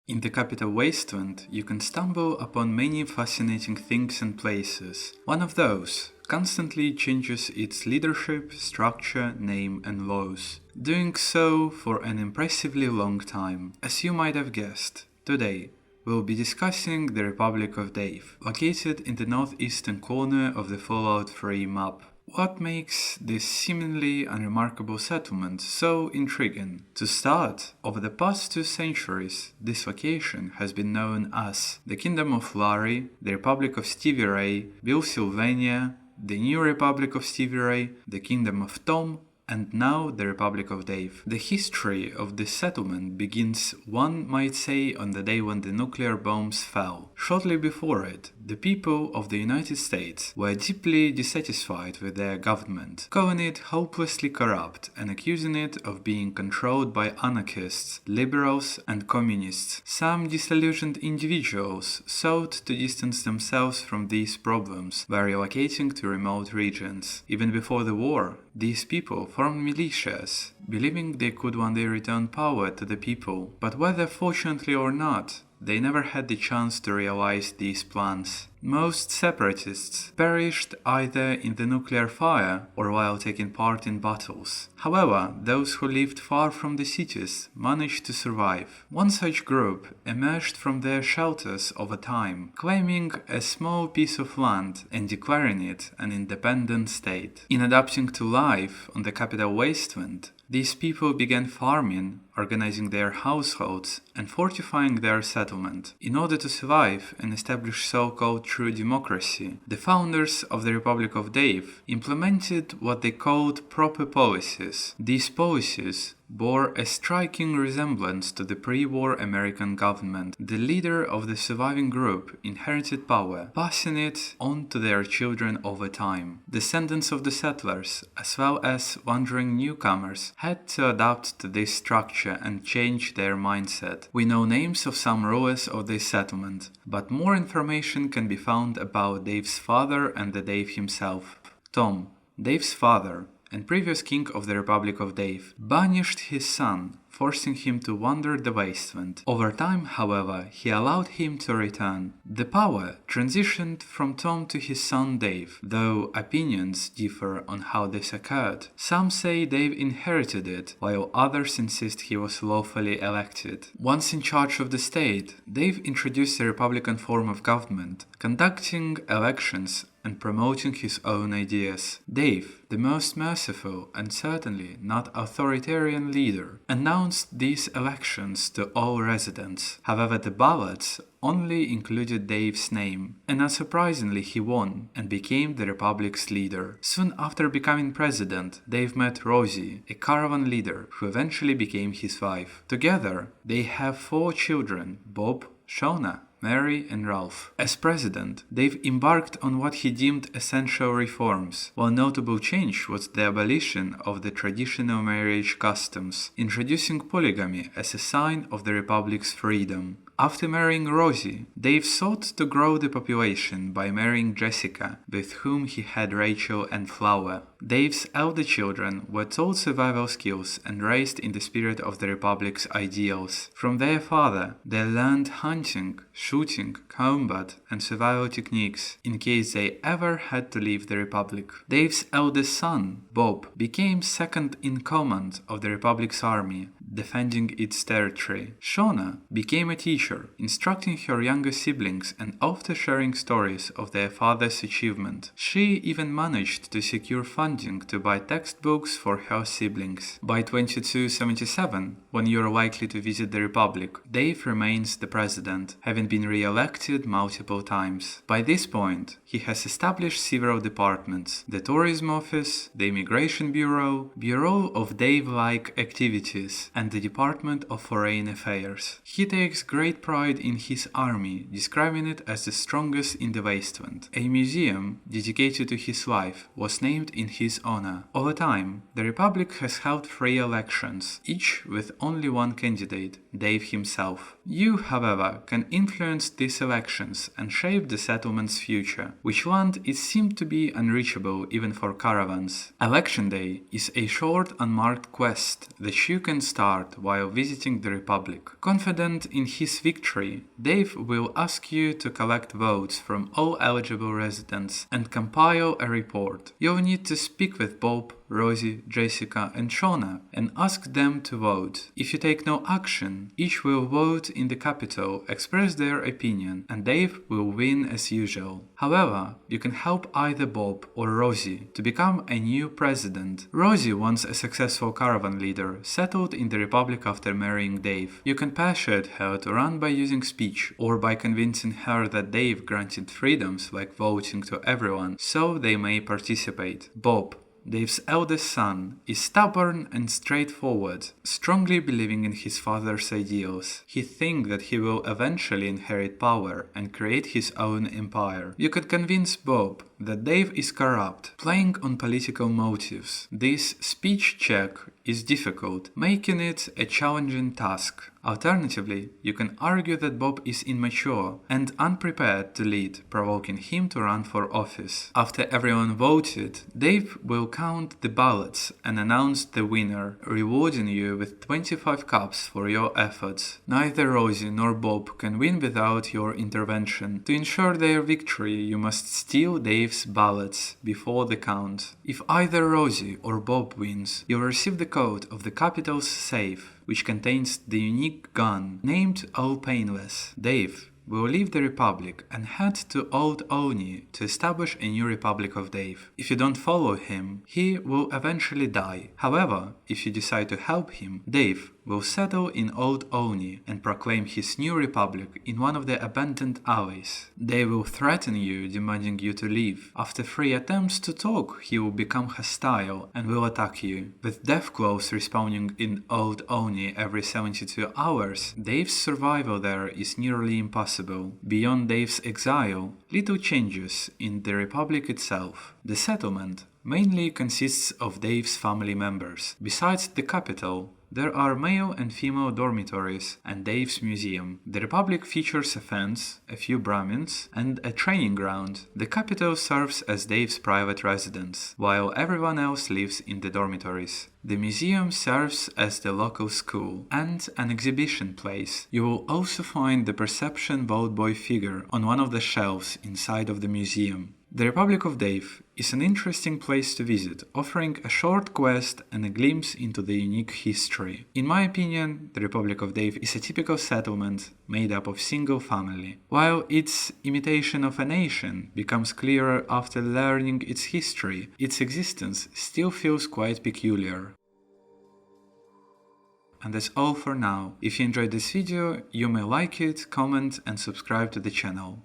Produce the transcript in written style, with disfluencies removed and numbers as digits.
In the capital wasteland, you can stumble upon many fascinating things and places. One of those constantly changes its leadership, structure, name, and laws, doing so for an impressively long time. As you might have guessed, today we'll be discussing the Republic of Dave, located in the northeastern corner of the Fallout 3 map. What makes this seemingly unremarkable settlement so intriguing? To start, over the past 2 centuries, this location has been known as the Kingdom of Larry, the Republic of Stevie Ray, Bill Sylvania, the New Republic of Stevie Ray, the Kingdom of Tom, and now the Republic of Dave. The history of this settlement begins, one might say, on the day when the nuclear bombs fell. Shortly before it, the people of the United States were deeply dissatisfied with their government, calling it hopelessly corrupt and accusing it of being controlled by anarchists, liberals, and communists. Some disillusioned individuals sought to distance themselves from these problems by relocating to remote regions. Even before the war, these people formed militias, believing they could one day return power to the people. But whether fortunately or not, they never had the chance to realize these plans. Most separatists perished either in the nuclear fire or while taking part in battles. However, those who lived far from the cities managed to survive. One such group emerged from their shelters over time, claiming a small piece of land and declaring it an independent state. In adapting to life on the capital wasteland, these people began farming, organizing their households, and fortifying their settlement. In order to survive and establish so-called true democracy, the founders of the Republic of Dave implemented what they called proper policies. These policies bore a striking resemblance to the pre-war American government. The leader of the surviving group inherited power, passing it on to their children over time. Descendants of the settlers, as well as wandering newcomers, had to adapt to this structure and change their mindset. We know names of some rulers of this settlement, but more information can be found about Dave's father and the Dave himself. Tom, Dave's father, and previous king of the Republic of Dave, banished his son, forcing him to wander the wasteland. Over time, however, he allowed him to return. The power transitioned from Tom to his son Dave, though opinions differ on how this occurred. Some say Dave inherited it, while others insist he was lawfully elected. Once in charge of the state, Dave introduced a republican form of government, conducting elections and promoting his own ideas. Dave, the most merciful and certainly not authoritarian leader, announced these elections to all residents. However, the ballots only included Dave's name, and unsurprisingly he won and became the Republic's leader. Soon after becoming president, Dave met Rosie, a caravan leader who eventually became his wife. Together, they have 4 children: Bob, Shauna, Mary, and Ralph. As president, Dave embarked on what he deemed essential reforms. One notable change was the abolition of the traditional marriage customs, introducing polygamy as a sign of the Republic's freedom. After marrying Rosie, Dave sought to grow the population by marrying Jessica, with whom he had Rachel and Flower. Dave's elder children were taught survival skills and raised in the spirit of the Republic's ideals. From their father, they learned hunting, shooting, combat, and survival techniques in case they ever had to leave the Republic. Dave's eldest son, Bob, became second in command of the Republic's army, defending its territory. Shauna became a teacher, instructing her younger siblings and often sharing stories of their father's achievement. She even managed to secure funding to buy textbooks for her siblings. By 2277, when you're likely to visit the Republic, Dave remains the president, having been re-elected multiple times. By this point, he has established several departments: the Tourism Office, the Immigration Bureau, Bureau of Dave-like Activities, and the Department of Foreign Affairs. He takes great pride in his army, describing it as the strongest in the wasteland. A museum dedicated to his life was named in his honor. Over time, the Republic has held 3 elections, each with only one candidate, Dave himself. You, however, can influence these elections and shape the settlement's future, which land is seemed to be unreachable even for caravans. Election Day is a short, unmarked quest that you can start start while visiting the Republic. Confident in his victory, Dave will ask you to collect votes from all eligible residents and compile a report. You'll need to speak with Bob, Rosie, Jessica, and Shauna and ask them to vote. If you take no action, each will vote in the Capitol, express their opinion, and Dave will win as usual. However, you can help either Bob or Rosie to become a new president. Rosie, once a successful caravan leader, settled in the Republic after marrying Dave. You can persuade her to run by using speech or by convincing her that Dave granted freedoms like voting to everyone so they may participate. Bob, Dave's eldest son, is stubborn and straightforward, strongly believing in his father's ideals. He thinks that he will eventually inherit power and create his own empire. You could convince Bob that Dave is corrupt, playing on political motives. This speech check is difficult, making it a challenging task. Alternatively, you can argue that Bob is immature and unprepared to lead, provoking him to run for office. After everyone voted, Dave will count the ballots and announce the winner, rewarding you with 25 cups for your efforts. Neither Rosie nor Bob can win without your intervention. To ensure their victory, you must steal Dave's ballots before the count. If either Rosie or Bob wins, you'll receive the code of the Capitol's safe, which contains the unique gun named All Painless. Dave will leave the Republic and head to Old Oni to establish a new Republic of Dave. If you don't follow him, he will eventually die. However, if you decide to help him, Dave will settle in Old Oni and proclaim his new republic in one of the abandoned alleys. They will threaten you, demanding you to leave. After 3 attempts to talk, he will become hostile and will attack you. With death claws respawning in Old Oni every 72 hours, Dave's survival there is nearly impossible. Beyond Dave's exile, little changes in the Republic itself. The settlement mainly consists of Dave's family members. Besides the capital, there are male and female dormitories and Dave's museum. The Republic features a fence, a few Brahmins, and a training ground. The capital serves as Dave's private residence, while everyone else lives in the dormitories. The museum serves as the local school and an exhibition place. You will also find the Perception Vault Boy figure on one of the shelves inside of the museum. The Republic of Dave is an interesting place to visit, offering a short quest and a glimpse into the unique history. In my opinion, the Republic of Dave is a typical settlement made up of single family, while its imitation of a nation becomes clearer after learning its history. Its existence still feels quite peculiar. And that's all for now. If you enjoyed this video, you may like it, comment and subscribe to the channel.